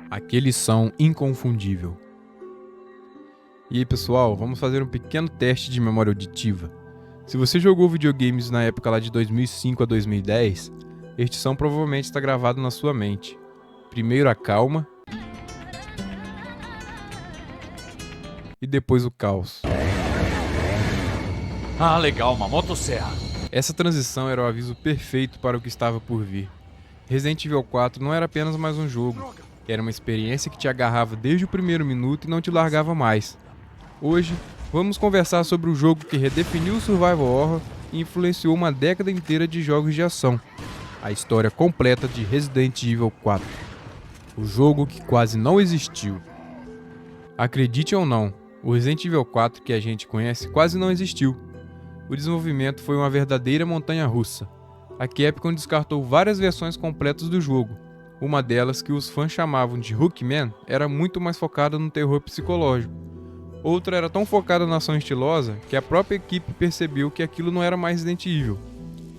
Aquele som inconfundível. E aí pessoal, vamos fazer um pequeno teste de memória auditiva. Se você jogou videogames na época lá de 2005 a 2010, este som provavelmente está gravado na sua mente. Primeiro a calma e depois o caos. Ah, legal, uma motosserra. Essa transição era o aviso perfeito para o que estava por vir. Resident Evil 4 não era apenas mais um jogo, era uma experiência que te agarrava desde o primeiro minuto e não te largava mais. Hoje, vamos conversar sobre o jogo que redefiniu o survival horror e influenciou uma década inteira de jogos de ação. A história completa de Resident Evil 4. O jogo que quase não existiu. Acredite ou não, o Resident Evil 4 que a gente conhece quase não existiu. O desenvolvimento foi uma verdadeira montanha-russa. A Capcom descartou várias versões completas do jogo. Uma delas, que os fãs chamavam de Hookman, era muito mais focada no terror psicológico. Outra era tão focada na ação estilosa que a própria equipe percebeu que aquilo não era mais Resident Evil.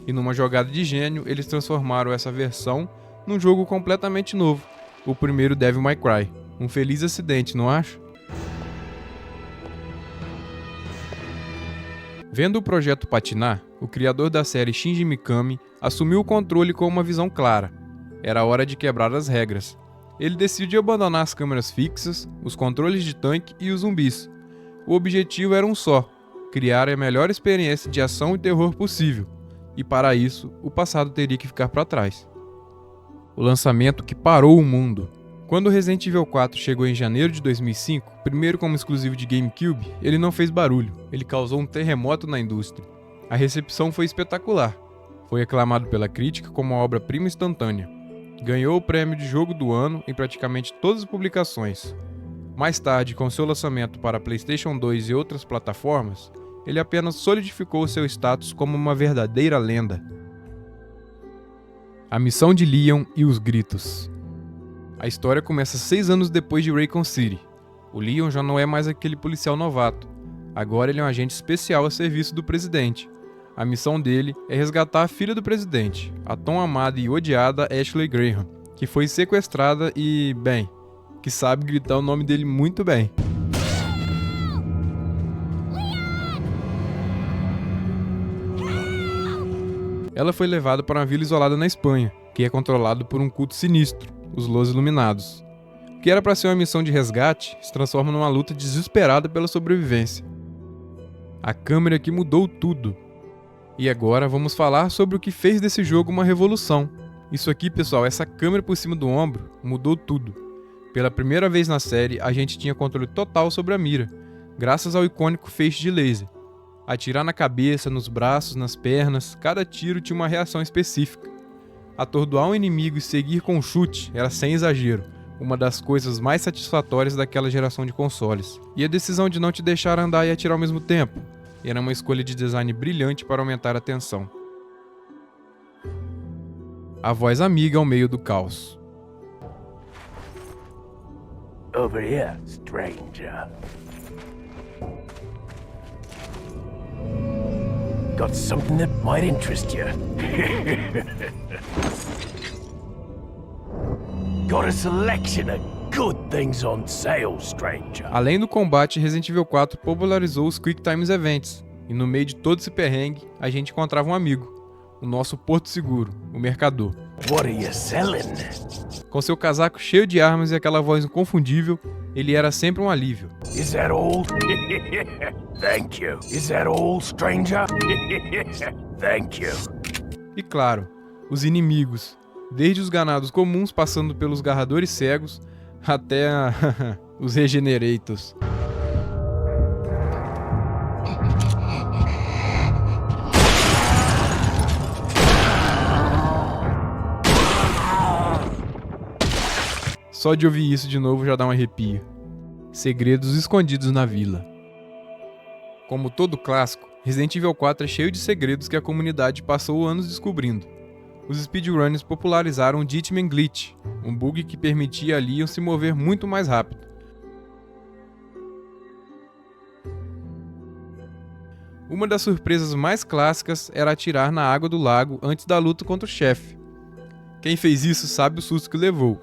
E numa jogada de gênio, eles transformaram essa versão num jogo completamente novo, o primeiro Devil May Cry. Um feliz acidente, não acha? Vendo o projeto patinar, o criador da série Shinji Mikami assumiu o controle com uma visão clara. Era hora de quebrar as regras. Ele decidiu abandonar as câmeras fixas, os controles de tanque e os zumbis. O objetivo era um só: criar a melhor experiência de ação e terror possível. E para isso, o passado teria que ficar para trás. O lançamento que parou o mundo. Quando Resident Evil 4 chegou em janeiro de 2005, primeiro como exclusivo de GameCube, ele não fez barulho, ele causou um terremoto na indústria. A recepção foi espetacular. Foi aclamado pela crítica como uma obra-prima instantânea. Ganhou o prêmio de jogo do ano em praticamente todas as publicações. Mais tarde, com seu lançamento para PlayStation 2 e outras plataformas, ele apenas solidificou seu status como uma verdadeira lenda. A missão de Leon e os gritos. A história começa 6 anos depois de Raccoon City. O Leon já não é mais aquele policial novato. Agora ele é um agente especial a serviço do presidente. A missão dele é resgatar a filha do presidente, a tão amada e odiada Ashley Graham, que foi sequestrada e, bem, que sabe gritar o nome dele muito bem. Ela foi levada para uma vila isolada na Espanha, que é controlado por um culto sinistro, os Los Iluminados. O que era para ser uma missão de resgate se transforma numa luta desesperada pela sobrevivência. A câmera que mudou tudo. E agora vamos falar sobre o que fez desse jogo uma revolução. Isso aqui, pessoal, essa câmera por cima do ombro, mudou tudo. Pela primeira vez na série, a gente tinha controle total sobre a mira, graças ao icônico feixe de laser. Atirar na cabeça, nos braços, nas pernas, cada tiro tinha uma reação específica. Atordoar um inimigo e seguir com um chute era, sem exagero, uma das coisas mais satisfatórias daquela geração de consoles. E a decisão de não te deixar andar e atirar ao mesmo tempo? Era uma escolha de design brilhante para aumentar a tensão. A voz amiga ao meio do caos. Over here, stranger. Got something that might interest you. Got a selection of good things on sale, stranger. Além do combate, Resident Evil 4 popularizou os Quick Time Events, e no meio de todo esse perrengue, a gente encontrava um amigo, o nosso porto seguro, o mercador. What are you selling? Com seu casaco cheio de armas e aquela voz inconfundível, ele era sempre um alívio. Is that all? Thank you. Is that all, stranger? Thank you. E claro, os inimigos, desde os ganados comuns passando pelos garradores cegos, até os Regenerators. Só de ouvir isso de novo já dá um arrepio. Segredos escondidos na vila. Como todo clássico, Resident Evil 4 é cheio de segredos que a comunidade passou anos descobrindo. Os speedrunners popularizaram o Ditman Glitch, um bug que permitia a Leon se mover muito mais rápido. Uma das surpresas mais clássicas era atirar na água do lago antes da luta contra o chefe. Quem fez isso sabe o susto que levou.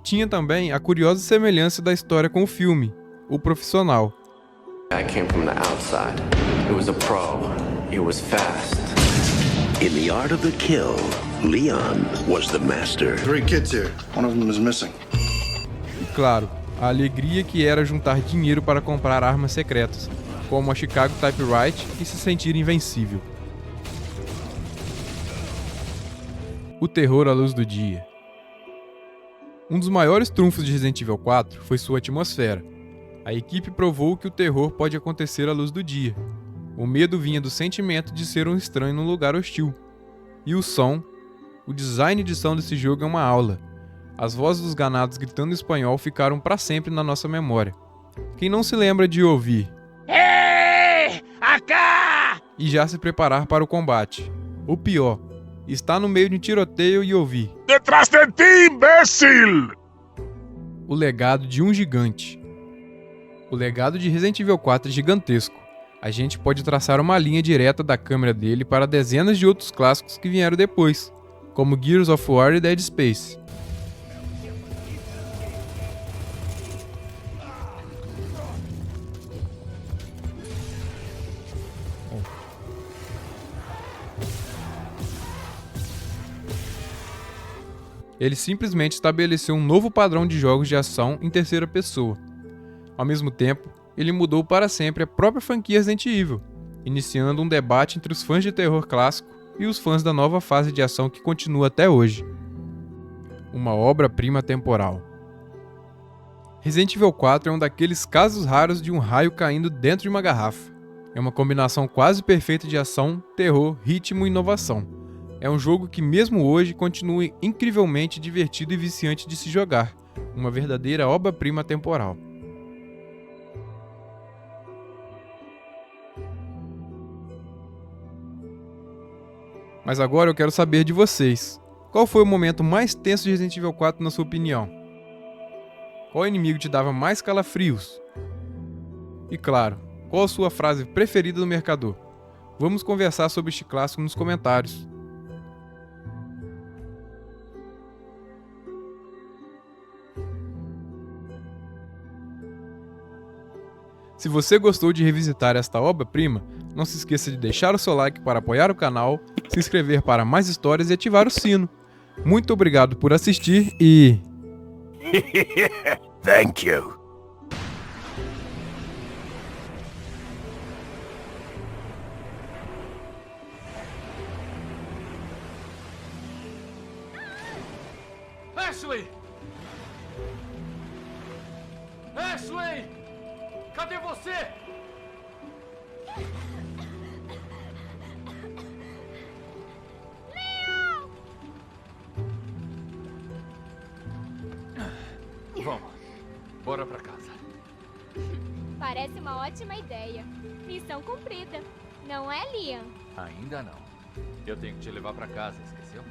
tinha também a curiosa semelhança da história com o filme, O Profissional. I came from the outside. He was a pro. He was fast. In the art of the kill, Leon was the master. 3 kids here. One of them is missing. E claro, a alegria que era juntar dinheiro para comprar armas secretas, como a Chicago Typewriter, e se sentir invencível. O terror à luz do dia. Um dos maiores trunfos de Resident Evil 4 foi sua atmosfera. A equipe provou que o terror pode acontecer à luz do dia. O medo vinha do sentimento de ser um estranho num lugar hostil. E o som, o design de som desse jogo é uma aula. As vozes dos ganados gritando em espanhol ficaram para sempre na nossa memória. Quem não se lembra de ouvir Hey! Acá! e já se preparar para o combate. Ou pior, estar no meio de um tiroteio e ouvir Detrás de ti, imbécil! o legado de um gigante. O legado de Resident Evil 4 é gigantesco. A gente pode traçar uma linha direta da câmera dele para dezenas de outros clássicos que vieram depois, como Gears of War e Dead Space. Ele simplesmente estabeleceu um novo padrão de jogos de ação em terceira pessoa. Ao mesmo tempo, ele mudou para sempre a própria franquia Resident Evil, iniciando um debate entre os fãs de terror clássico e os fãs da nova fase de ação que continua até hoje. Uma obra-prima temporal. Resident Evil 4 é um daqueles casos raros de um raio caindo dentro de uma garrafa. É uma combinação quase perfeita de ação, terror, ritmo e inovação. É um jogo que mesmo hoje continua incrivelmente divertido e viciante de se jogar. Uma verdadeira obra-prima temporal. Mas agora eu quero saber de vocês. Qual foi o momento mais tenso de Resident Evil 4 na sua opinião? Qual inimigo te dava mais calafrios? E claro, qual a sua frase preferida do Mercador? Vamos conversar sobre este clássico nos comentários. Se você gostou de revisitar esta obra-prima, não se esqueça de deixar o seu like para apoiar o canal, se inscrever para mais histórias e ativar o sino. Muito obrigado por assistir e... Thank you. Ashley! Ashley! Cadê você? Vamos, bora pra casa. Parece uma ótima ideia. Missão cumprida. Não é, Liam? Ainda não. Eu tenho que te levar pra casa, esqueceu?